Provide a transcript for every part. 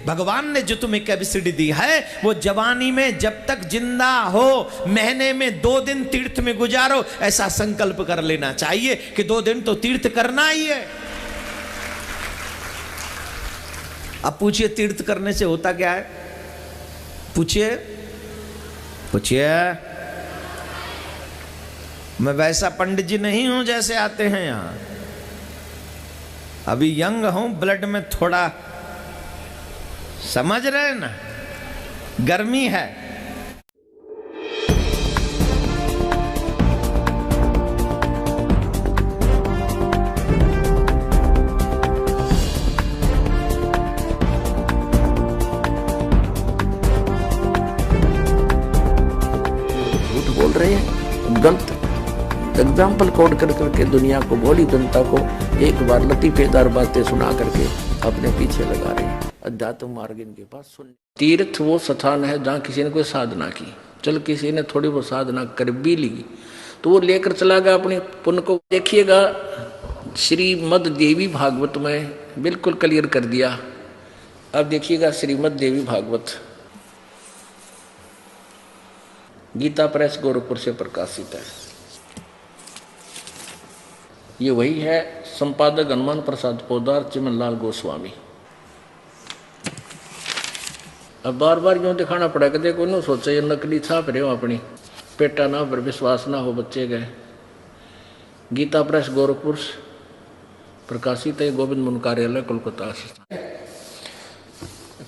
भगवान ने जो तुम्हें कैपेसिटी दी है वो जवानी में जब तक जिंदा हो महीने में 2 दिन तीर्थ में गुजारो, ऐसा संकल्प कर लेना चाहिए कि 2 दिन तो तीर्थ करना ही है। अब पूछिए तीर्थ करने से होता क्या है? पूछिए पूछिए। मैं वैसा पंडित जी नहीं हूं जैसे आते हैं यहां, अभी यंग हूं, ब्लड में थोड़ा समझ रहे ना, गर्मी है। झूठ बोल रहे हैं, गलत एग्जाम्पल कोड कर करके दुनिया को, बड़ी जनता को एक बार लतीफेदार बातें सुना करके अपने पीछे लगा रहे हैं। अध्यात्म मार्ग इनके पास सुन। तीर्थ वो स्थान है जहाँ किसी ने कोई साधना की, चल किसी ने थोड़ी बहुत साधना कर भी ली तो वो लेकर चला गया अपने पुण्य को। देखिएगा श्रीमद् देवी भागवत में बिल्कुल क्लियर कर दिया। अब देखिएगा श्रीमद् देवी भागवत गीता प्रेस गोरखपुर से प्रकाशित है। ये वही है, संपादक हनुमान प्रसाद पोदार, चिमनलाल गोस्वामी। अब बार बार यूँ दिखाना पड़ेगा, देखो ना सोचा ये नकली छाप रहे हो अपनी, पेटा ना पर विश्वास ना हो बच्चे गए। गीता प्रेस गोरखपुर प्रकाशित है, गोविंद मुनि कार्यालय कोलकाता।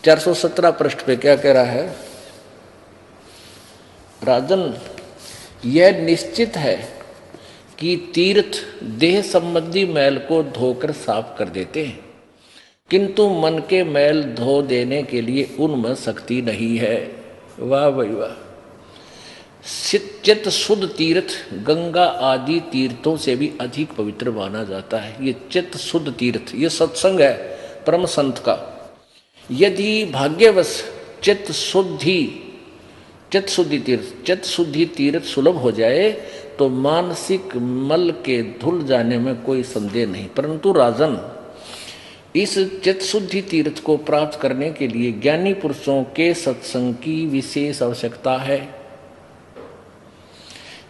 417 पृष्ठ पे क्या कह रहा है? राजन, यह निश्चित है कि तीर्थ देह संबंधी मैल को धोकर साफ कर देते हैं, किंतु मन के मैल धो देने के लिए उनमें शक्ति नहीं है। वाह भाई वाह। चित्त शुद्ध तीर्थ गंगा आदि तीर्थों से भी अधिक पवित्र माना जाता है। ये चित्त शुद्ध तीर्थ, ये सत्संग है परम संत का। यदि भाग्यवश चित्त शुद्धि तीर्थ सुलभ हो जाए तो मानसिक मल के धुल जाने में कोई संदेह नहीं। परंतु राजन, इस चित्त शुद्धि तीर्थ को प्राप्त करने के लिए ज्ञानी पुरुषों के सत्संग की विशेष आवश्यकता है।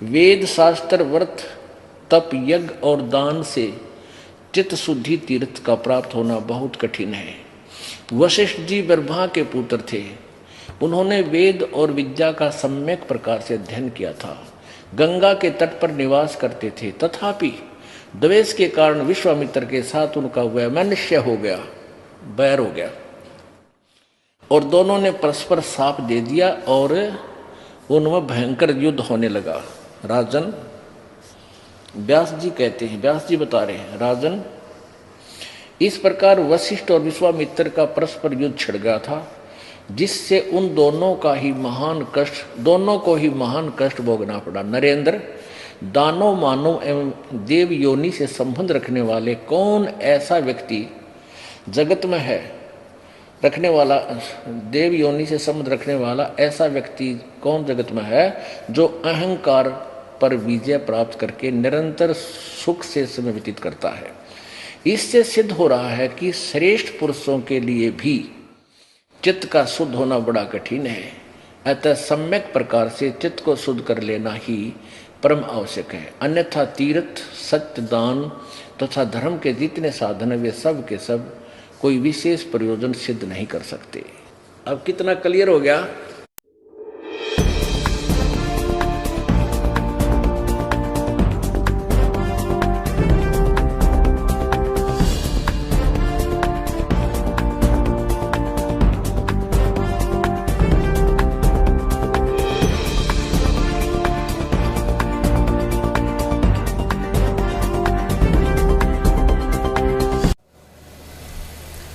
वेद शास्त्र व्रत तप यज्ञ और दान से चित्त शुद्धि तीर्थ का प्राप्त होना बहुत कठिन है। वशिष्ठ जी ब्रह्मा के पुत्र थे। उन्होंने वेद और विद्या का सम्यक प्रकार से अध्ययन किया था। गंगा के तट पर निवास करते थे, तथापि द्वेष के कारण विश्वामित्र के साथ उनका वैमनस्य हो गया, बैर हो गया, और दोनों ने परस्पर साप दे दिया और उनमें भयंकर युद्ध होने लगा। राजन, व्यास जी कहते हैं, व्यास जी बता रहे हैं, राजन, इस प्रकार वशिष्ठ और विश्वामित्र का परस्पर युद्ध छिड़ गया था, जिससे उन दोनों को ही महान कष्ट भोगना पड़ा। नरेंद्र, दानव मानव एवं देव योनि से संबंध रखने वाले कौन ऐसा व्यक्ति जगत में है, रखने वाला देव योनि से संबंध रखने वाला ऐसा व्यक्ति कौन जगत में है जो अहंकार पर विजय प्राप्त करके निरंतर सुख से समय व्यतीत करता है। इससे सिद्ध हो रहा है कि श्रेष्ठ पुरुषों के लिए भी चित्त का शुद्ध होना बड़ा कठिन है। अतः सम्यक प्रकार से चित्त को शुद्ध कर लेना ही परम आवश्यक है। अन्यथा तीर्थ, सत्य, दान तथा धर्म के जितने साधन है वे सब के सब कोई विशेष प्रयोजन सिद्ध नहीं कर सकते। अब कितना क्लियर हो गया?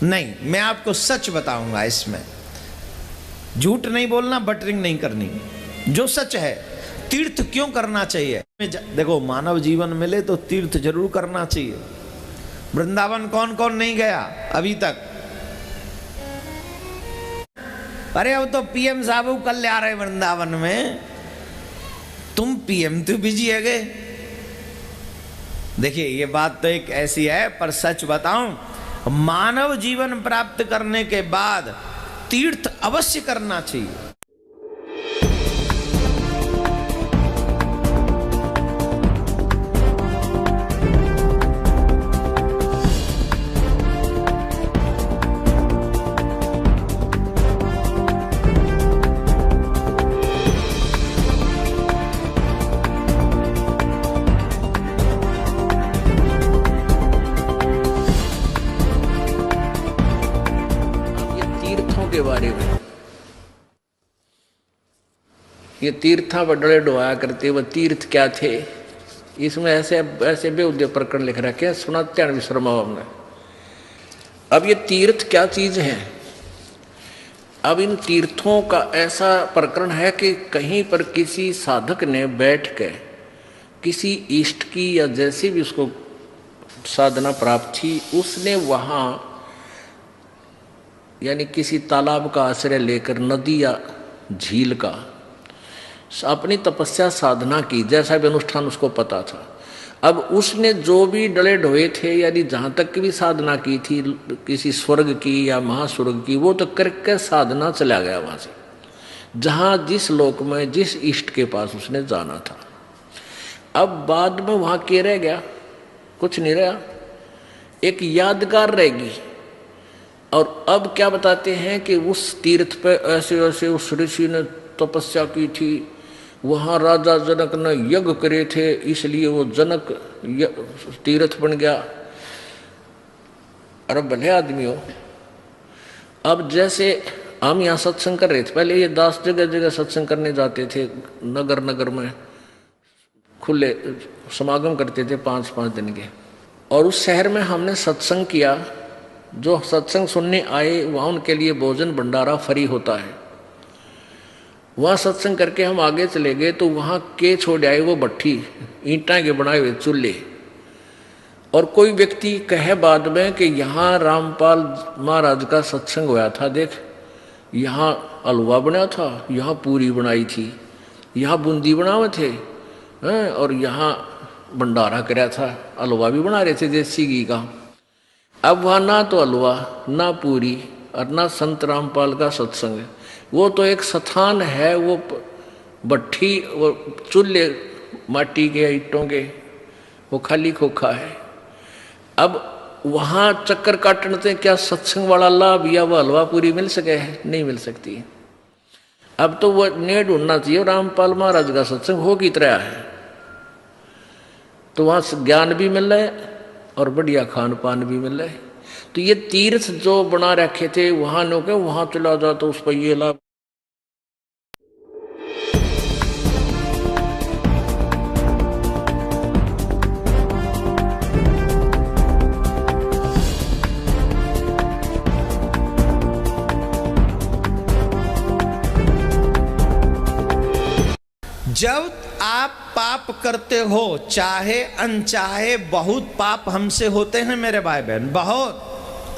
नहीं, मैं आपको सच बताऊंगा, इसमें झूठ नहीं बोलना, बटरिंग नहीं करनी, जो सच है। तीर्थ क्यों करना चाहिए? देखो, मानव जीवन मिले तो तीर्थ जरूर करना चाहिए। वृंदावन कौन कौन नहीं गया अभी तक? अरे अब तो पीएम साहब कल आ रहे वृंदावन में, तुम पीएम तो बिजी है गए। देखिए, ये बात तो एक ऐसी है, पर सच बताऊं, मानव जीवन प्राप्त करने के बाद तीर्थ अवश्य करना चाहिए। के बारे में ये तीर्था बड़े डुआया करते, वह तीर्थ क्या थे, इसमें ऐसे ऐसे बेउद्य प्रकरण लिख रखे हैं, सुनाते हैं विश्रमा हमने। अब ये तीर्थ क्या चीज है? अब इन तीर्थों का ऐसा प्रकरण है कि कहीं पर किसी साधक ने बैठ के किसी इष्ट की या जैसी भी उसको साधना प्राप्त थी, उसने वहाँ यानी किसी तालाब का आश्रय लेकर, नदी या झील का, अपनी तपस्या साधना की, जैसा भी अनुष्ठान उसको पता था। अब उसने जो भी डले ढोए थे, यानी जहाँ तक की भी साधना की थी, किसी स्वर्ग की या महास्वर्ग की, वो तो करके साधना चला गया वहाँ से, जहाँ जिस लोक में जिस इष्ट के पास उसने जाना था। अब बाद में वहाँ क्या रह गया? कुछ नहीं रहा, एक यादगार रहेगी। और अब क्या बताते हैं कि उस तीर्थ पे ऐसे ऐसे उस ऋषि ने तपस्या की थी, वहाँ राजा जनक ने यज्ञ करे थे, इसलिए वो जनक तीर्थ बन गया। अरे भले आदमी हो। अब जैसे हम यहाँ सत्संग कर रहे थे, पहले ये दास जगह जगह सत्संग करने जाते थे, नगर नगर में खुले समागम करते थे 5-5 दिन के। और उस शहर में हमने सत्संग किया। जो सत्संग सुनने आए वहाँ उनके लिए भोजन भंडारा फ्री होता है। वहाँ सत्संग करके हम आगे चले गए तो वहाँ के छोड़ आए वो भट्ठी, ईंटा के बनाए हुए चूल्हे। और कोई व्यक्ति कहे बाद में कि यहाँ रामपाल महाराज का सत्संग हुआ था, देख यहाँ हलवा बना था, यहाँ पूरी बनाई थी, यहाँ बूंदी बनावे थे, और यहाँ भंडारा कराया था, हलवा भी बना रहे थे देसी घी का। अब वहाँ ना तो हलवा ना पूरी और ना संत रामपाल का सत्संग, वो तो एक स्थान है, वो भट्ठी, वो चूल्हे माटी के ईंटों के, वो खाली खोखा है। अब वहाँ चक्कर काटने से क्या सत्संग वाला लाभ या वो हलवा पूरी मिल सके है? नहीं मिल सकती। अब तो वो ने ढूंढना चाहिए रामपाल महाराज का सत्संग हो की तरह है, तो वहाँ ज्ञान भी मिल रहा है और बढ़िया खान पान भी मिल रहा है। तो ये तीर्थ जो बना रखे थे वहां नो के वहां चला जा तो उस पर ये लाभ। जब आप पाप करते हो, चाहे अनचाहे, बहुत पाप हमसे होते हैं मेरे भाई बहन, बहुत,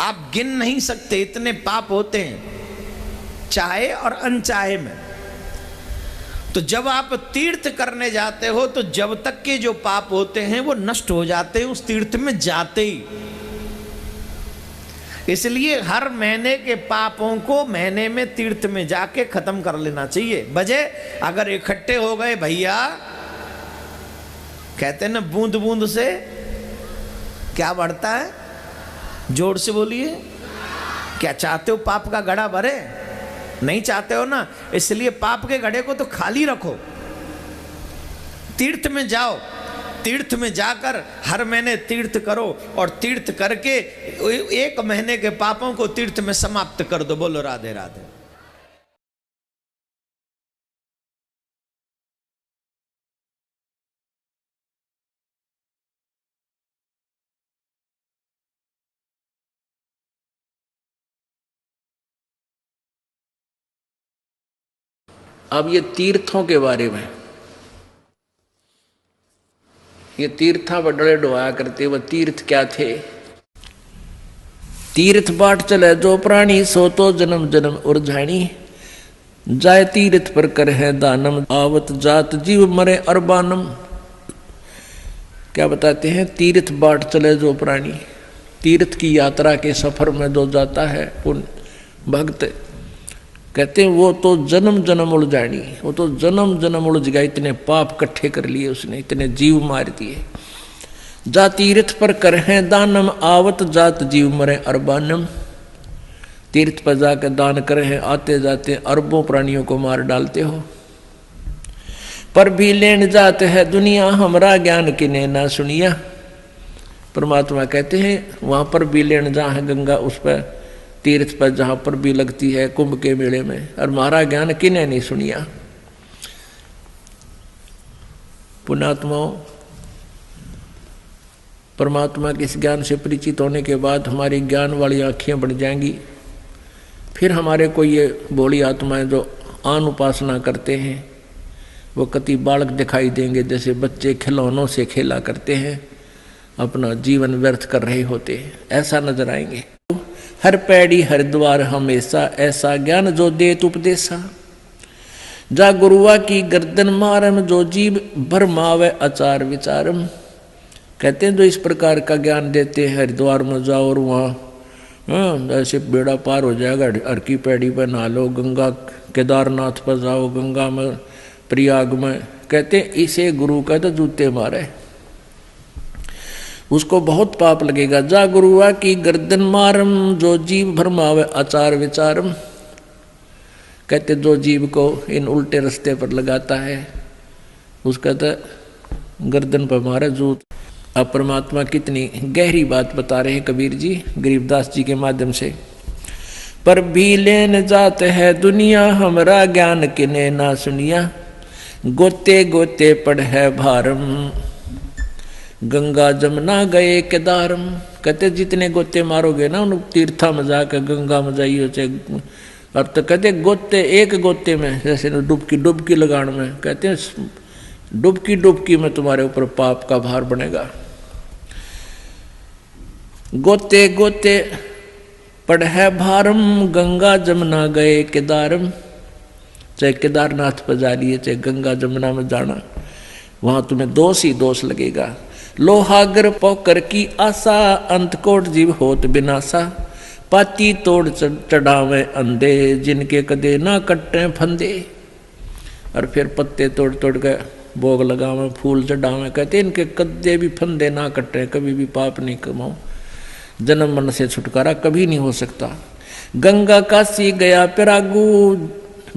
आप गिन नहीं सकते इतने पाप होते हैं चाहे और अनचाहे में। तो जब आप तीर्थ करने जाते हो तो जब तक के जो पाप होते हैं वो नष्ट हो जाते हैं उस तीर्थ में जाते ही। इसलिए हर महीने के पापों को महीने में तीर्थ में जाके खत्म कर लेना चाहिए। बजे अगर इकट्ठे हो गए भैया, कहते हैं ना बूंद बूंद से क्या बढ़ता है, जोर से बोलिए। क्या चाहते हो पाप का घड़ा भरे? नहीं चाहते हो ना, इसलिए पाप के घड़े को तो खाली रखो, तीर्थ में जाओ, तीर्थ में जाकर हर महीने तीर्थ करो और तीर्थ करके 1 महीने के पापों को तीर्थ में समाप्त कर दो। बोलो राधे राधे। अब ये तीर्थों के बारे में, ये तीर्था बड़े डुआया करते, वह तीर्थ क्या थे? तीर्थ बाट चले जो प्राणी, सो तो जन्म जन्म उर्झाणी, जाय तीर्थ पर कर है दानम, आवत जात जीव मरे अरबानम। क्या बताते हैं? तीर्थ बाट चले जो प्राणी, तीर्थ की यात्रा के सफर में जो जाता है पुण्य भक्त, कहते हैं वो तो जन्म जन्म उलझानी, वो तो जन्म जन्म उलझ गया, इतने पाप इकट्ठे कर लिए उसने, इतने जीव मार दिए। जा तीर्थ पर करहे दानम, आवत जात जीव मरे अरबानम। तीर्थ पर जाकर दान करे, आते जाते अरबों प्राणियों को मार डालते हो। पर भी लेन जाते है दुनिया, हमरा ज्ञान किने ना सुनिया। परमात्मा कहते हैं वहां पर भी लेन जहाँ है गंगा, उस पर तीर्थ पर जहां पर भी लगती है कुंभ के मेले में, और हमारा ज्ञान किने नहीं सुनिया। पुण्यात्माओं, परमात्मा के इस ज्ञान से परिचित होने के बाद हमारी ज्ञान वाली आँखें बन जाएंगी। फिर हमारे को ये भोली आत्माएं जो आन उपासना करते हैं वो कति बालक दिखाई देंगे, जैसे बच्चे खिलौनों से खेला करते हैं, अपना जीवन व्यर्थ कर रहे होते हैं, ऐसा नजर आएंगे। हर पैड़ी हर द्वार हमेशा, ऐसा ज्ञान जो देत उपदेशा। जा गुरुआ की गर्दन मारम, जो जीव भरमावे आचार विचारम। कहते हैं जो इस प्रकार का ज्ञान देते हैं, हरिद्वार में जाओ और वहाँ ऐसे बेड़ा पार हो जाएगा, हर की पैड़ी पर नहा लो, गंगा केदारनाथ पर जाओ, गंगा में प्रयाग में, कहते हैं इसे गुरु का तो जूते मारे, उसको बहुत पाप लगेगा। जा गुरुआ की गर्दन मारम, जो जीव भरमावे आचार विचारम। कहते जो जीव को इन उल्टे रास्ते पर लगाता है उसका तो गर्दन पर मारे जूत। अब परमात्मा कितनी गहरी बात बता रहे हैं कबीर जी गरीबदास जी के माध्यम से। पर भी लेन जात है दुनिया, हमरा ज्ञान किने ना सुनिया। गोते गोते पड़ है भारम, गंगा जमुना गए केदारम। कहते जितने गोते मारोगे ना उन तीर्था में जाकर गंगा में जाइए, चाहे और तो कहते गोते एक गोते में, जैसे डुबकी लगाने में, कहते हैं डुबकी में तुम्हारे ऊपर पाप का भार बनेगा। गोते गोते पड़ है भारम, गंगा जमुना गए केदारम। चाहे केदारनाथ पर जा लिए, चाहे गंगा जमुना में जाना, वहां तुम्हें दोष ही दोष लगेगा। लोहागर पोकर की आशा, अंतकोट जीव होत बिनासा। पाती तोड़ चढ़ावे अंधे, जिनके कदे ना कट्टे फंदे। और फिर पत्ते तोड़ तोड़ के भोग लगावे, फूल चढ़ावे, कहते इनके कदे भी फंदे ना कट्टे, कभी भी पाप नहीं कमाओ, जन्म मन से छुटकारा कभी नहीं हो सकता। गंगा काशी गया पिरागू,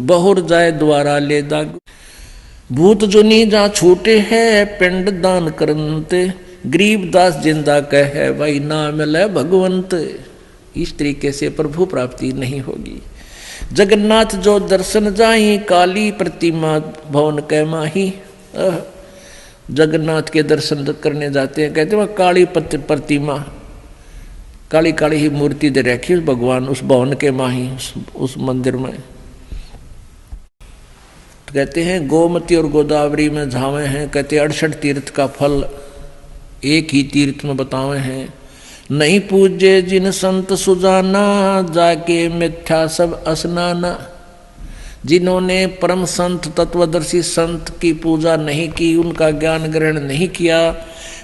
बहुर जाए द्वारा ले दागू। भूत जुनी जा छूटे है, पिंड दान करनते। गरीबदास जिंदा कहे भाई ना मिले भगवंत। इस तरीके से प्रभु प्राप्ति नहीं होगी। जगन्नाथ जो दर्शन जाई, काली प्रतिमा भवन कै माही। जगन्नाथ के दर्शन करने जाते हैं, कहते वह काली प्रतिमा, काली काली ही मूर्ति दे रखी भगवान उस भवन के माही, उस मंदिर में। तो कहते हैं गोमती और गोदावरी में झावे हैं, कहते 68 तीर्थ का फल एक ही तीर्थ में बतावे हैं। नहीं पूजे जिन संत सुजाना, जाके मिथ्या सब स्नाना। जिन्होंने परम संत तत्वदर्शी संत की पूजा नहीं की, उनका ज्ञान ग्रहण नहीं किया,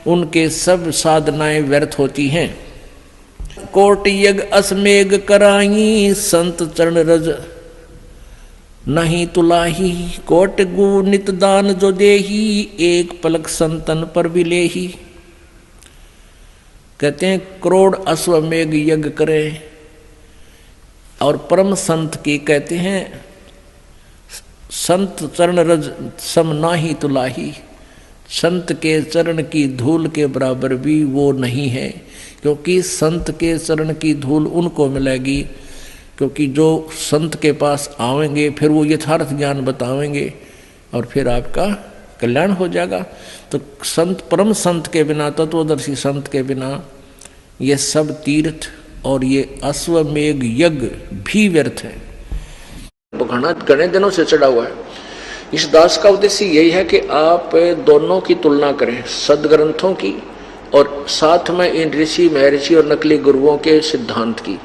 उनके सब साधनाएं व्यर्थ होती हैं। कोट यज्ञ असमेघ कराई, संत चरण रज नहीं तुलाही। कोट गु नित दान जो देही, एक पलक संतन पर भी लेही। कहते हैं करोड़ अश्वमेघ यज्ञ करे और परम संत की, कहते हैं संत चरण रज सम नाही तुलाही। संत के चरण की धूल के बराबर भी वो नहीं है, क्योंकि संत के चरण की धूल उनको मिलेगी, क्योंकि जो संत के पास आवेंगे फिर वो यथार्थ ज्ञान बतावेंगे और फिर आपका कल्याण हो जाएगा। तो संत परम संत के बिना, तत्वदर्शी संत के बिना ये सब तीर्थ और ये अश्वमेघ यज्ञ भी व्यर्थ है। घने दिनों से चढ़ा हुआ है। इस दास का उद्देश्य यही है कि आप दोनों की तुलना करें, सदग्रंथों की और साथ में इन ऋषि महर्षि और नकली गुरुओं के सिद्धांत की।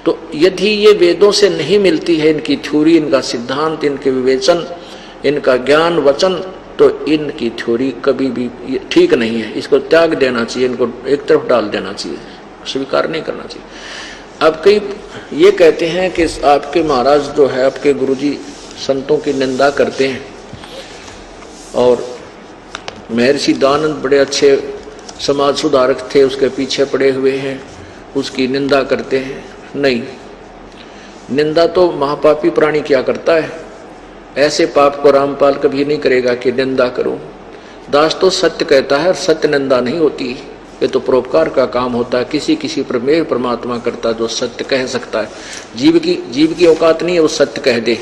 तो यदि ये वेदों से नहीं मिलती है इनकी थ्योरी, इनका सिद्धांत, इनके विवेचन, इनका ज्ञान वचन, तो इनकी थ्योरी कभी भी ठीक नहीं है। इसको त्याग देना चाहिए, इनको एक तरफ डाल देना चाहिए, स्वीकार नहीं करना चाहिए। अब कई ये कहते हैं कि आपके महाराज जो है, आपके गुरुजी संतों की निंदा करते हैं, और महर्षि दानंद बड़े अच्छे समाज सुधारक थे, उसके पीछे पड़े हुए हैं, उसकी निंदा करते हैं। नहीं, निंदा तो महापापी प्राणी क्या करता है, ऐसे पाप को रामपाल कभी नहीं करेगा कि निंदा करो। दास तो सत्य कहता है और सत्य निंदा नहीं होती, ये तो परोपकार का काम होता है। किसी किसी प्रमेय परमात्मा करता जो सत्य कह सकता है। जीव की औकात नहीं है वो सत्य कह दे।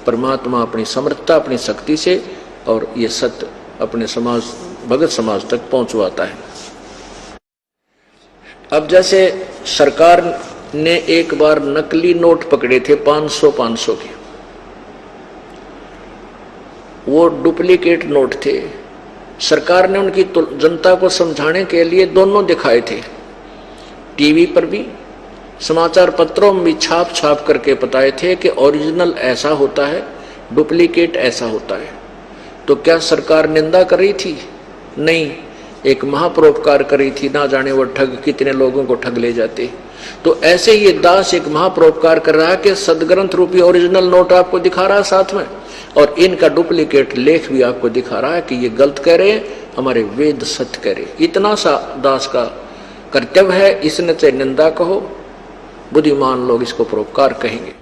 परमात्मा अपनी समर्थता, अपनी शक्ति से और ये सत्य अपने समाज, भगत समाज तक पहुंचवाता है। अब जैसे सरकार ने एक बार नकली नोट पकड़े थे 500 के, वो डुप्लीकेट नोट थे। सरकार ने उनकी जनता को समझाने के लिए दोनों दिखाए थे, टीवी पर भी, समाचार पत्रों में भी छाप छाप करके बताए थे कि ओरिजिनल ऐसा होता है, डुप्लीकेट ऐसा होता है। तो क्या सरकार निंदा कर रही थी? नहीं, एक महापरोपकार कर रही थी। ना जाने वो ठग कितने लोगों को ठग ले जाते। तो ऐसे ही दास एक महापरोपकार कर रहा है कि सदग्रंथ रूपी ओरिजिनल नोट आपको दिखा रहा है साथ में, और इनका डुप्लीकेट लेख भी आपको दिखा रहा है कि ये गलत कह रहे हैं, हमारे वेद सत्य कह रहे। इतना सा दास का कर्तव्य है। इसने चाहे निंदा कहो, बुद्धिमान लोग इसको परोपकार कहेंगे।